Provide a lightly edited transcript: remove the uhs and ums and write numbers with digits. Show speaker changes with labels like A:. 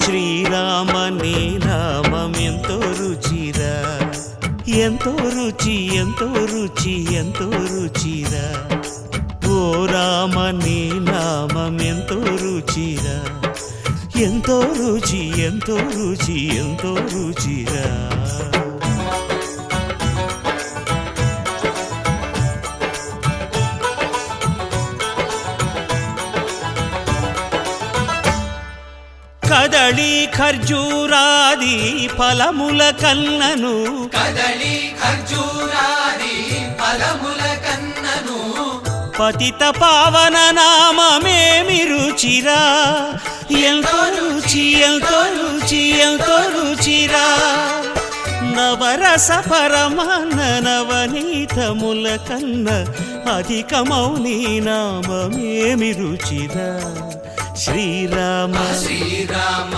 A: శ్రీరామ నీ నామం ఎంతో రుచిరా, ఎంతో రుచి ఎంతో రుచి ఎంతో రుచిరా. ఓ రామ నీ నామం ఎంతో రుచిరా, ఎంతో రుచి ఎంతో రుచి ఎంతో రుచిరా. కదళి ఖర్జూరాది ఫలముల కన్నను,
B: కదళి ఖర్జూరాది ఫలముల కన్నను,
A: పతిత పావన నామమేమి రుచిరా, ఎంతో రుచి ఎంతో రుచి ఎంతో రుచిరా. నవరస పరమాన్న నవనీతముల కన్న అధికమౌని నామమేమి రుచిరా. శ్రీరామ
B: శ్రీరామ